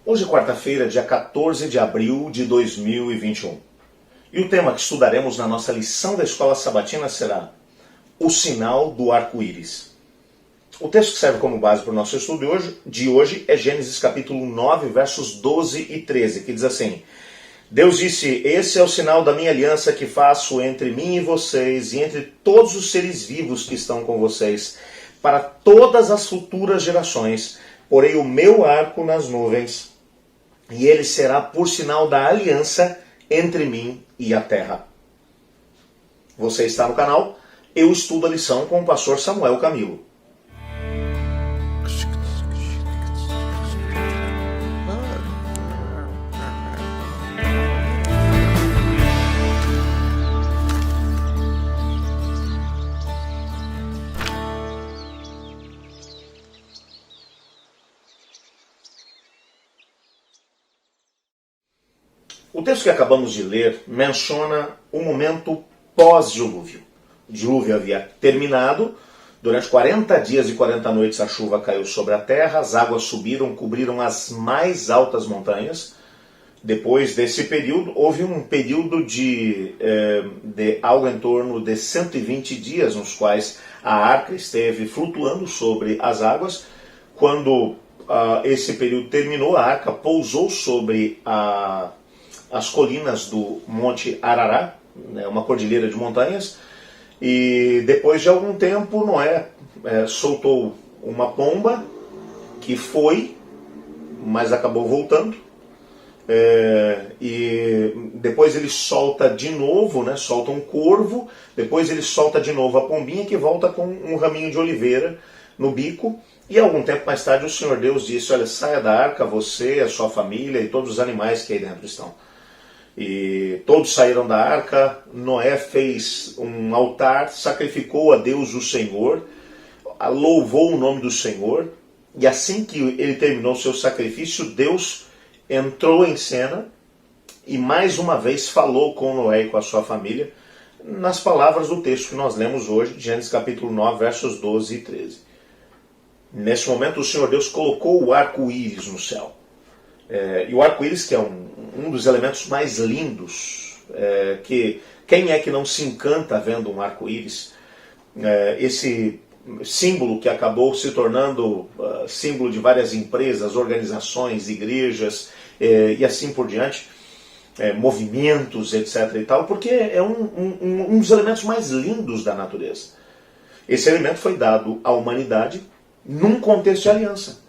Hoje é quarta-feira, dia 14 de abril de 2021. E o tema que estudaremos na nossa lição da Escola Sabatina será o sinal do arco-íris. O texto que serve como base para o nosso estudo de hoje é Gênesis capítulo 9, versos 12 e 13, que diz assim: Deus disse, esse é o sinal da minha aliança que faço entre mim e vocês e entre todos os seres vivos que estão com vocês, para todas as futuras gerações. Porei o meu arco nas nuvens, e ele será por sinal da aliança entre mim e a terra. Você está no canal Eu Estudo a Lição com o pastor Samuel Camilo. O texto que acabamos de ler menciona o momento pós-dilúvio. O dilúvio havia terminado, durante 40 dias e 40 noites a chuva caiu sobre a terra, as águas subiram, cobriram as mais altas montanhas. Depois desse período, houve um período de algo em torno de 120 dias, nos quais a arca esteve flutuando sobre as águas. Quando esse período terminou, a arca pousou sobre as colinas do Monte Arará, uma cordilheira de montanhas, e depois de algum tempo Noé soltou uma pomba que foi, mas acabou voltando, e depois ele solta de novo, solta um corvo, depois ele solta de novo a pombinha que volta com um raminho de oliveira no bico, e algum tempo mais tarde o Senhor Deus disse, olha, saia da arca, você, a sua família e todos os animais que aí dentro estão. E todos saíram da arca, Noé fez um altar, sacrificou a Deus o Senhor, louvou o nome do Senhor, e assim que ele terminou seu sacrifício, Deus entrou em cena e mais uma vez falou com Noé e com a sua família, nas palavras do texto que nós lemos hoje, Gênesis capítulo 9, versos 12 e 13. Nesse momento o Senhor Deus colocou o arco-íris no céu. E o arco-íris, que é um dos elementos mais lindos, que quem é que não se encanta vendo um arco-íris? Esse símbolo que acabou se tornando símbolo de várias empresas, organizações, igrejas e assim por diante, movimentos, etc. e tal, porque é um dos elementos mais lindos da natureza. Esse elemento foi dado à humanidade num contexto de aliança.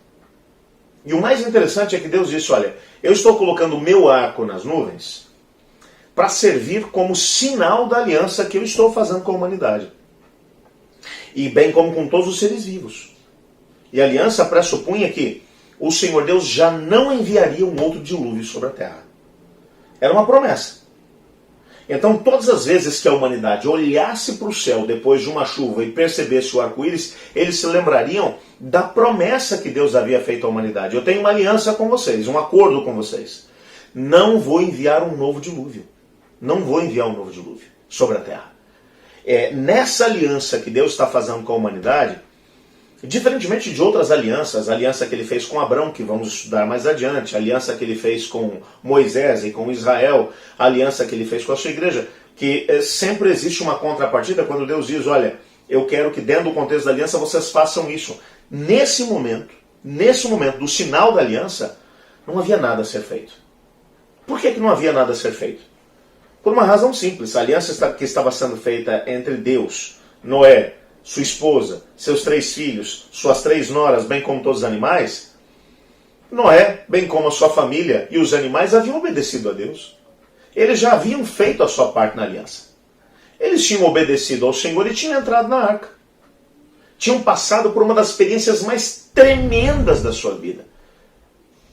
E o mais interessante é que Deus disse, olha, eu estou colocando o meu arco nas nuvens para servir como sinal da aliança que eu estou fazendo com a humanidade. E bem como com todos os seres vivos. E a aliança pressupunha que o Senhor Deus já não enviaria um outro dilúvio sobre a terra. Era uma promessa. Então, todas as vezes que a humanidade olhasse para o céu depois de uma chuva e percebesse o arco-íris, eles se lembrariam da promessa que Deus havia feito à humanidade. Eu tenho uma aliança com vocês, um acordo com vocês. Não vou enviar um novo dilúvio. Não vou enviar um novo dilúvio sobre a terra. Nessa aliança que Deus está fazendo com a humanidade, diferentemente de outras alianças, a aliança que ele fez com Abrão, que vamos estudar mais adiante, a aliança que ele fez com Moisés e com Israel, a aliança que ele fez com a sua igreja, que sempre existe uma contrapartida quando Deus diz, olha, eu quero que dentro do contexto da aliança vocês façam isso. Nesse momento do sinal da aliança, não havia nada a ser feito. Por que não havia nada a ser feito? Por uma razão simples, a aliança que estava sendo feita entre Deus, Noé, sua esposa, seus 3 filhos, suas 3 noras, bem como todos os animais, Noé, bem como a sua família e os animais haviam obedecido a Deus. Eles já haviam feito a sua parte na aliança. Eles tinham obedecido ao Senhor e tinham entrado na arca. Tinham passado por uma das experiências mais tremendas da sua vida.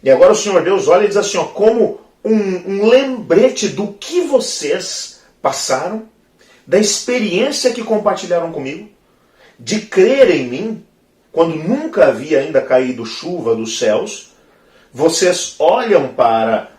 E agora o Senhor Deus olha e diz assim, como um lembrete do que vocês passaram, da experiência que compartilharam comigo, de crer em mim, quando nunca havia ainda caído chuva dos céus, vocês olham para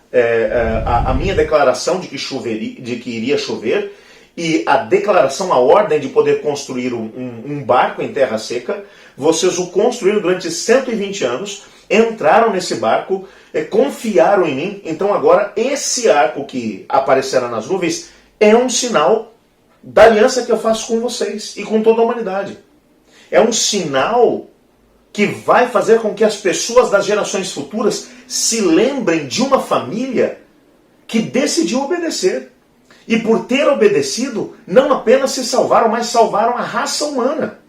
a minha declaração de que iria chover, e a declaração, a ordem de poder construir um barco em terra seca, vocês o construíram durante 120 anos, entraram nesse barco, confiaram em mim. Então agora esse arco que aparecerá nas nuvens é um sinal da aliança que eu faço com vocês e com toda a humanidade. É um sinal que vai fazer com que as pessoas das gerações futuras se lembrem de uma família que decidiu obedecer. E por ter obedecido, não apenas se salvaram, mas salvaram a raça humana.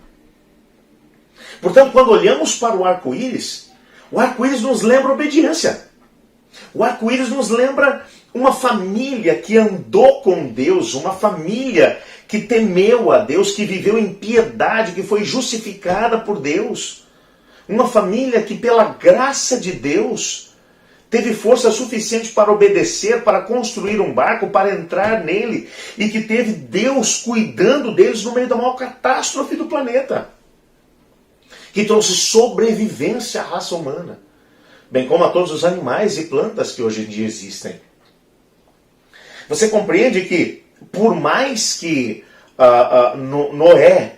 Portanto, quando olhamos para o arco-íris nos lembra obediência. O arco-íris nos lembra uma família que andou com Deus, uma família que temeu a Deus, que viveu em piedade, que foi justificada por Deus. Uma família que, pela graça de Deus, teve força suficiente para obedecer, para construir um barco, para entrar nele, e que teve Deus cuidando deles no meio da maior catástrofe do planeta, que trouxe sobrevivência à raça humana, bem como a todos os animais e plantas que hoje em dia existem. Você compreende que, por mais que Noé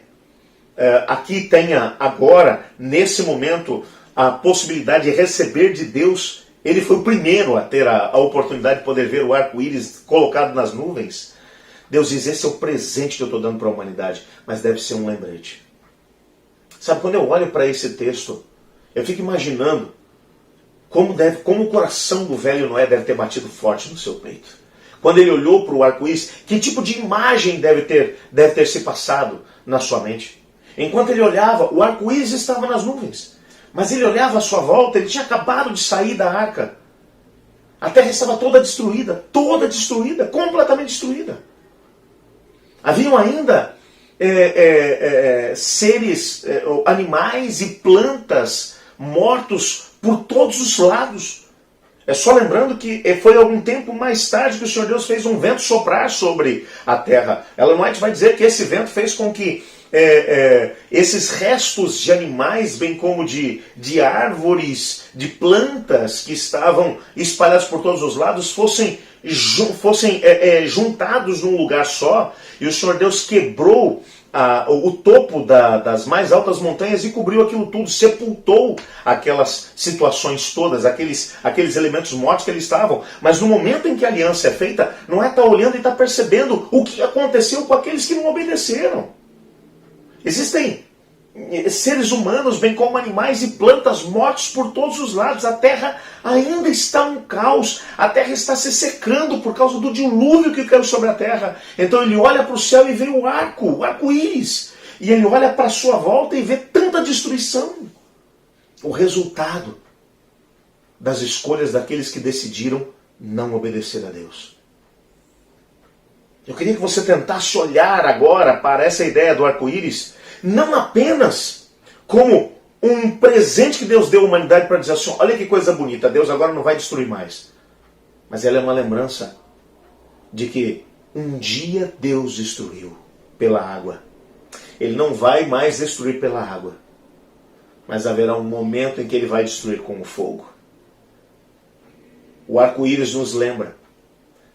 aqui tenha agora, nesse momento, a possibilidade de receber de Deus, ele foi o primeiro a ter a oportunidade de poder ver o arco-íris colocado nas nuvens. Deus diz, esse é o presente que eu estou dando para a humanidade, mas deve ser um lembrete. Sabe, quando eu olho para esse texto, eu fico imaginando como o coração do velho Noé deve ter batido forte no seu peito. Quando ele olhou para o arco-íris, que tipo de imagem deve ter se passado na sua mente? Enquanto ele olhava, o arco-íris estava nas nuvens. Mas ele olhava à sua volta, ele tinha acabado de sair da arca. A terra estava toda destruída, completamente destruída. Haviam ainda seres, animais e plantas mortos por todos os lados. É só lembrando que foi algum tempo mais tarde que o Senhor Deus fez um vento soprar sobre a terra. Ellen White vai dizer que esse vento fez com que esses restos de animais, bem como de árvores, de plantas que estavam espalhadas por todos os lados, fossem juntados num lugar só, e o Senhor Deus quebrou o topo das mais altas montanhas e cobriu aquilo tudo, sepultou aquelas situações todas, aqueles elementos mortos que eles estavam. Mas no momento em que a aliança é feita, não é estar olhando e estar percebendo o que aconteceu com aqueles que não obedeceram. Existem seres humanos, bem como animais e plantas mortos por todos os lados. A terra ainda está um caos. A terra está se secando por causa do dilúvio que caiu sobre a terra. Então ele olha para o céu e vê o arco-íris. E ele olha para a sua volta e vê tanta destruição. O resultado das escolhas daqueles que decidiram não obedecer a Deus. Eu queria que você tentasse olhar agora para essa ideia do arco-íris, não apenas como um presente que Deus deu à humanidade para dizer assim, olha que coisa bonita, Deus agora não vai destruir mais. Mas ela é uma lembrança de que um dia Deus destruiu pela água. Ele não vai mais destruir pela água, mas haverá um momento em que ele vai destruir com o fogo. O arco-íris nos lembra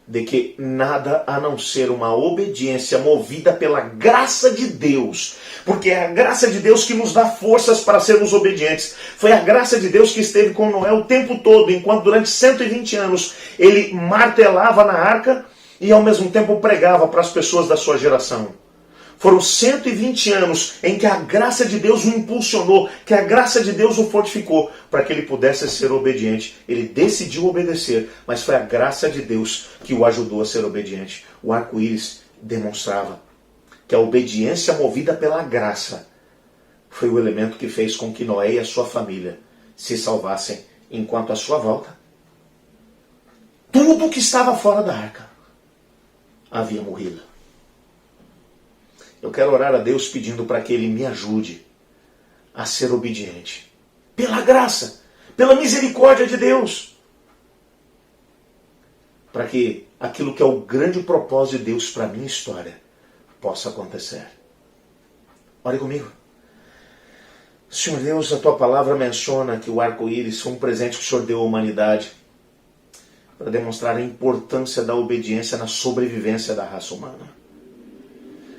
de que nada a não ser uma obediência movida pela graça de Deus, porque é a graça de Deus que nos dá forças para sermos obedientes. Foi a graça de Deus que esteve com Noé o tempo todo, enquanto durante 120 anos ele martelava na arca e ao mesmo tempo pregava para as pessoas da sua geração. Foram 120 anos em que a graça de Deus o impulsionou, que a graça de Deus o fortificou para que ele pudesse ser obediente. Ele decidiu obedecer, mas foi a graça de Deus que o ajudou a ser obediente. O arco-íris demonstrava que a obediência movida pela graça foi o elemento que fez com que Noé e a sua família se salvassem, enquanto à sua volta tudo que estava fora da arca havia morrido. Eu quero orar a Deus pedindo para que Ele me ajude a ser obediente. Pela graça, pela misericórdia de Deus. Para que aquilo que é o grande propósito de Deus para a minha história possa acontecer. Ore comigo. Senhor Deus, a Tua palavra menciona que o arco-íris foi um presente que o Senhor deu à humanidade para demonstrar a importância da obediência na sobrevivência da raça humana.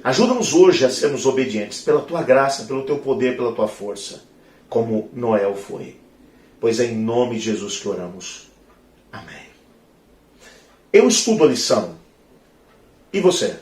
Ajuda-nos hoje a sermos obedientes pela Tua graça, pelo Teu poder, pela Tua força, como Noé o foi. pois é em nome de Jesus que oramos. Amém. Eu estudo a lição. E você?